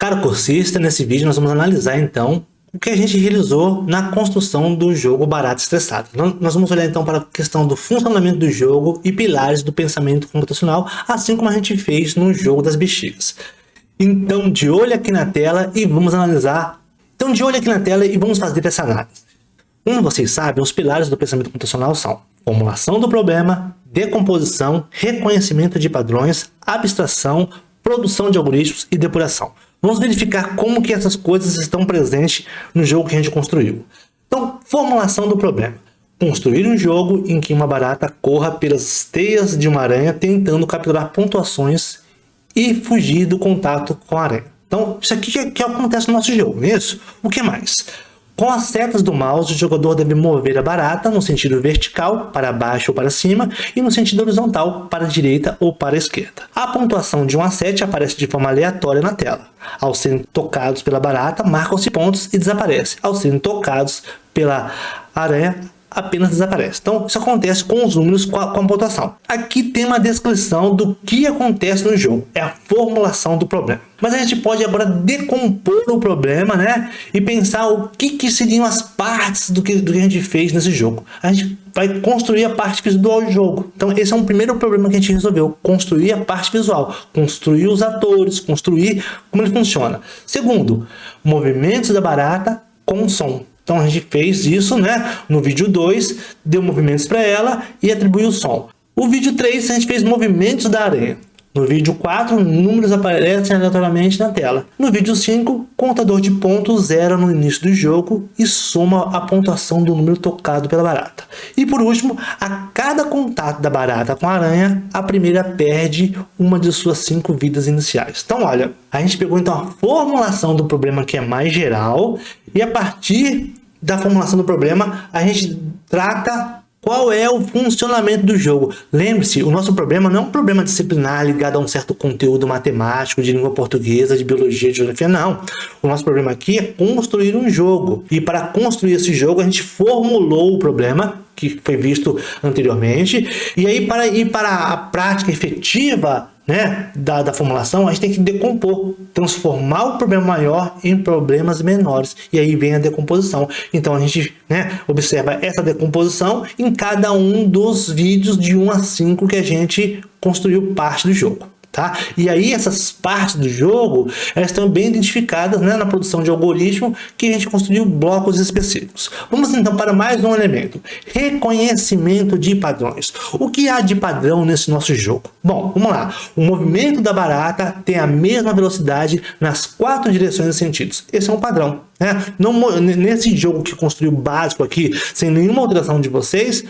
Caro cursista, nesse vídeo nós vamos analisar então o que a gente realizou na construção do jogo Barata Estressada. Nós vamos olhar então para a questão do funcionamento do jogo e pilares do pensamento computacional, assim como a gente fez no jogo das bexigas. Então, de olho aqui na tela e vamos analisar. Então, de olho aqui na tela e vamos fazer essa análise. Como vocês sabem, os pilares do pensamento computacional são formulação do problema, decomposição, reconhecimento de padrões, abstração, produção de algoritmos e depuração. Vamos verificar como que essas coisas estão presentes no jogo que a gente construiu. Então, formulação do problema. Construir um jogo em que uma barata corra pelas teias de uma aranha tentando capturar pontuações e fugir do contato com a aranha. Então, isso aqui que acontece no nosso jogo, não é isso? O que mais? Com as setas do mouse, o jogador deve mover a barata no sentido vertical, para baixo ou para cima, e no sentido horizontal, para a direita ou para a esquerda. A pontuação de 1 a 7 aparece de forma aleatória na tela. Ao serem tocados pela barata, marcam-se pontos e desaparece. Ao serem tocados pela aranha, apenas desaparece. Então, isso acontece com os números, com a pontuação. Aqui tem uma descrição do que acontece no jogo. É a formulação do problema. Mas a gente pode agora decompor o problema, né? E pensar o que seriam as partes do que a gente fez nesse jogo. A gente vai construir a parte visual do jogo. Então, esse é um primeiro problema que a gente resolveu. Construir a parte visual. Construir os atores. Construir como ele funciona. Segundo, movimentos da barata com som. Então a gente fez isso, né? No vídeo 2, deu movimentos para ela e atribuiu o som. O vídeo 3, a gente fez movimentos da aranha. No vídeo 4, números aparecem aleatoriamente na tela. No vídeo 5, contador de pontos zero no início do jogo e soma a pontuação do número tocado pela barata. E por último, a cada contato da barata com a aranha, a primeira perde uma de suas 5 vidas iniciais. Então olha, a gente pegou então a formulação do problema que é mais geral e a partir da formulação do problema a gente trata qual é o funcionamento do jogo. Lembre-se, o nosso problema não é um problema disciplinar ligado a um certo conteúdo matemático, de língua portuguesa, de biologia, de geografia, não. O nosso problema aqui é construir um jogo. E para construir esse jogo, a gente formulou o problema, que foi visto anteriormente. E aí, para ir para a prática efetiva, né, da formulação, a gente tem que decompor, transformar o problema maior em problemas menores, e aí vem a decomposição. Então a gente, né, observa essa decomposição em cada um dos vídeos de 1 a 5 que a gente construiu parte do jogo. Tá? E aí essas partes do jogo, elas estão bem identificadas, né, na produção de algoritmo que a gente construiu blocos específicos. Vamos então para mais um elemento, reconhecimento de padrões. O que há de padrão nesse nosso jogo? Bom, vamos lá. O movimento da barata tem a mesma velocidade nas 4 direções e sentidos. Esse é um padrão. Né? Nesse jogo que construiu básico aqui, sem nenhuma alteração de vocês,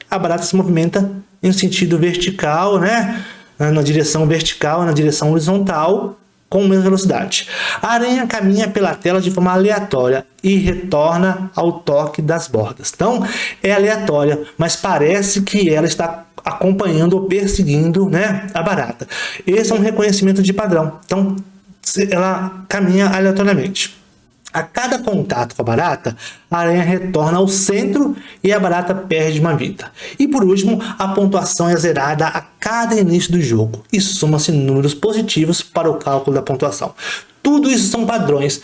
a barata se movimenta em sentido vertical, né? Na direção vertical, na direção horizontal, com a mesma velocidade. A aranha caminha pela tela de forma aleatória e retorna ao toque das bordas. Então, é aleatória, mas parece que ela está acompanhando ou perseguindo, né, a barata. Esse é um reconhecimento de padrão. Então, ela caminha aleatoriamente. A cada contato com a barata, a aranha retorna ao centro e a barata perde uma vida. E por último, a pontuação é zerada a cada início do jogo e soma-se números positivos para o cálculo da pontuação. Tudo isso são padrões.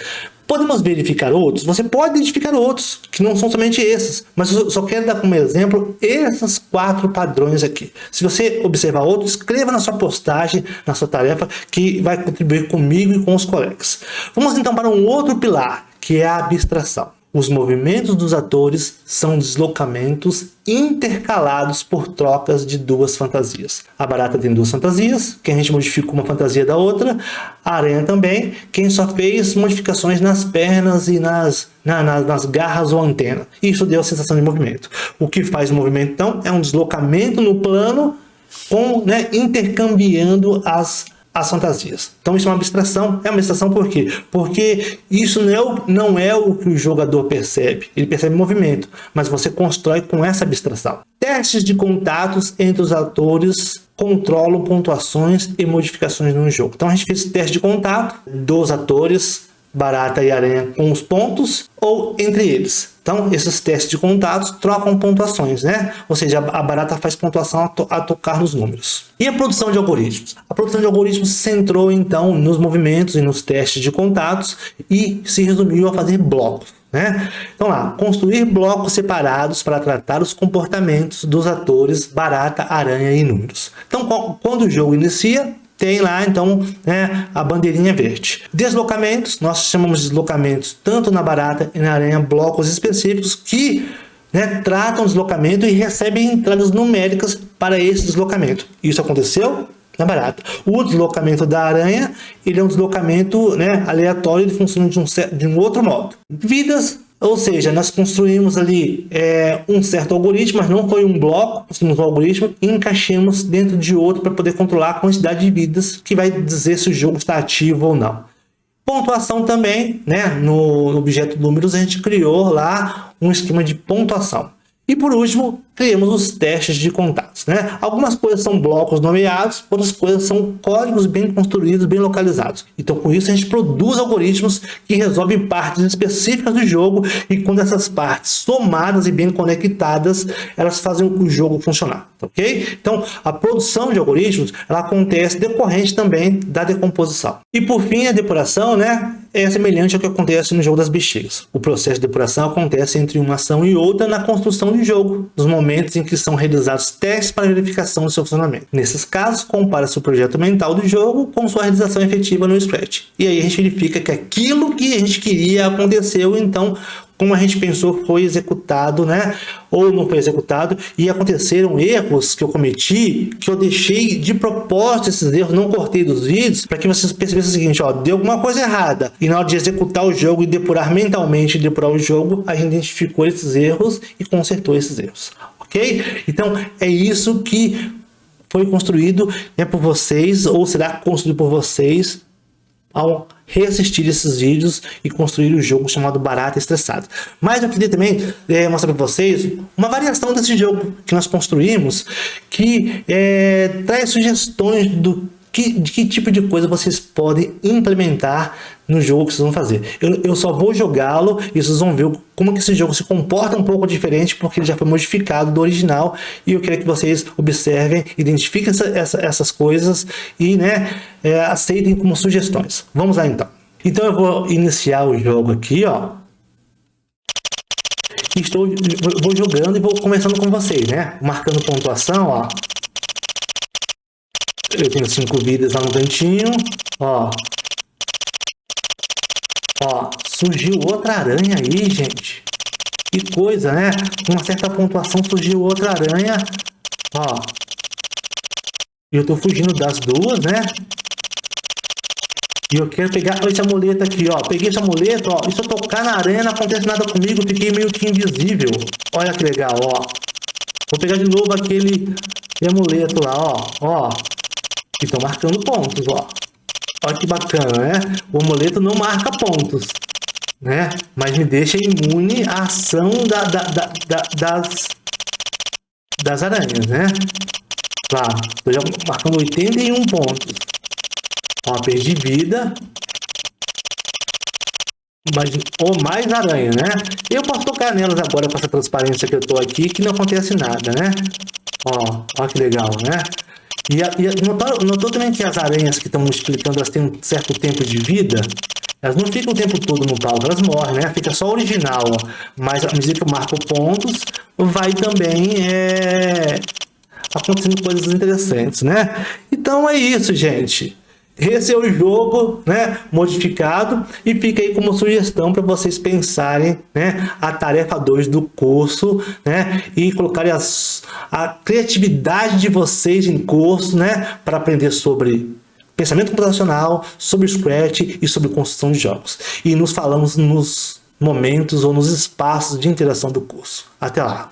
Podemos verificar outros? Você pode identificar outros, que não são somente esses, mas eu só quero dar como exemplo esses 4 padrões aqui. Se você observar outros, escreva na sua postagem, na sua tarefa, que vai contribuir comigo e com os colegas. Vamos então para um outro pilar, que é a abstração. Os movimentos dos atores são deslocamentos intercalados por trocas de 2 fantasias. A barata tem 2 fantasias, que a gente modificou uma fantasia da outra. A aranha também, quem só fez modificações nas pernas e nas garras ou antena. Isso deu a sensação de movimento. O que faz o movimento, então, é um deslocamento no plano, né, intercambiando as fantasias. Então isso é uma abstração. É uma abstração por quê? Porque isso não é o que o jogador percebe. Ele percebe movimento, mas você constrói com essa abstração. Testes de contatos entre os atores controlam pontuações e modificações no jogo. Então a gente fez teste de contato dos atores barata e aranha com os pontos ou entre eles. Então, esses testes de contatos trocam pontuações, né? Ou seja, a barata faz pontuação a tocar nos números. E a produção de algoritmos? A produção de algoritmos se centrou, então, nos movimentos e nos testes de contatos e se resumiu a fazer blocos, né? Então, lá, construir blocos separados para tratar os comportamentos dos atores barata, aranha e números. Então, quando o jogo inicia, tem lá, então, né, a bandeirinha verde. Deslocamentos, nós chamamos de deslocamentos tanto na barata e na aranha, blocos específicos que, né, tratam o deslocamento e recebem entradas numéricas para esse deslocamento. Isso aconteceu na barata. O deslocamento da aranha, ele é um deslocamento, né, aleatório, ele funciona de um outro modo. Vidas, ou seja, nós construímos ali um certo algoritmo, mas não foi um bloco, construímos um algoritmo e encaixamos dentro de outro para poder controlar a quantidade de vidas que vai dizer se o jogo está ativo ou não. Pontuação também, né? No objeto números a gente criou lá um esquema de pontuação. E por último, criamos os testes de contatos, né? Algumas coisas são blocos nomeados, outras coisas são códigos bem construídos, bem localizados. Então, com isso, a gente produz algoritmos que resolvem partes específicas do jogo e quando essas partes somadas e bem conectadas, elas fazem o jogo funcionar, ok? Então, a produção de algoritmos, ela acontece decorrente também da decomposição. E por fim, a depuração, né? É semelhante ao que acontece no jogo das bexigas. O processo de depuração acontece entre uma ação e outra na construção do jogo, nos momentos em que são realizados testes para verificação do seu funcionamento. Nesses casos, compara-se o projeto mental do jogo com sua realização efetiva no Scratch. E aí a gente verifica que aquilo que a gente queria aconteceu, então, como a gente pensou, foi executado, né? Ou não foi executado, e aconteceram erros que eu cometi, que eu deixei de propósito esses erros, não cortei dos vídeos, para que vocês percebessem o seguinte, ó, deu alguma coisa errada, e na hora de executar o jogo e depurar mentalmente, depurar o jogo, a gente identificou esses erros e consertou esses erros, ok? Então, é isso que foi construído, né, por vocês, ou será construído por vocês, ao reassistir esses vídeos e construir o jogo chamado Barata Estressado. Mas eu queria também mostrar para vocês uma variação desse jogo que nós construímos, que traz sugestões de que tipo de coisa vocês podem implementar no jogo que vocês vão fazer. Eu só vou jogá-lo e vocês vão ver como que esse jogo se comporta um pouco diferente, porque ele já foi modificado do original, e eu queria que vocês observem, identifiquem essas coisas e, né, aceitem como sugestões. Vamos lá então. Então eu vou iniciar o jogo aqui, ó. Vou jogando e vou começando com vocês, né? Marcando pontuação, ó. Eu tenho 5 vidas lá no cantinho, ó. Ó, surgiu outra aranha aí, gente. Que coisa, né? Com uma certa pontuação surgiu outra aranha, ó. E eu tô fugindo das duas, né? E eu quero pegar esse amuleto aqui, ó. Peguei esse amuleto, ó. E se eu tocar na aranha, não acontece nada comigo. Fiquei meio que invisível. Olha que legal, ó. Vou pegar de novo aquele amuleto lá, ó. Ó. E tô marcando pontos, ó. Olha que bacana, né? O amuleto não marca pontos, né? Mas me deixa imune à ação das aranhas, né? Lá, tô já marcando 81 pontos. Ó, perdi vida. Mas, ou mais aranha, né? Eu posso tocar nelas agora com essa transparência que eu tô aqui, que não acontece nada, né? Ó que legal, né? E notou também que as aranhas que estão multiplicando, elas têm um certo tempo de vida? Elas não ficam o tempo todo no palco, elas morrem, né? Fica só o original, ó. Mas à medida que eu marco pontos, vai também acontecendo coisas interessantes, né? Então é isso, gente. Esse é o jogo, né, modificado, e fica aí como sugestão para vocês pensarem, né, a tarefa 2 do curso, né, e colocarem a criatividade de vocês em curso, né, para aprender sobre pensamento computacional, sobre Scratch e sobre construção de jogos. E nos falamos nos momentos ou nos espaços de interação do curso. Até lá!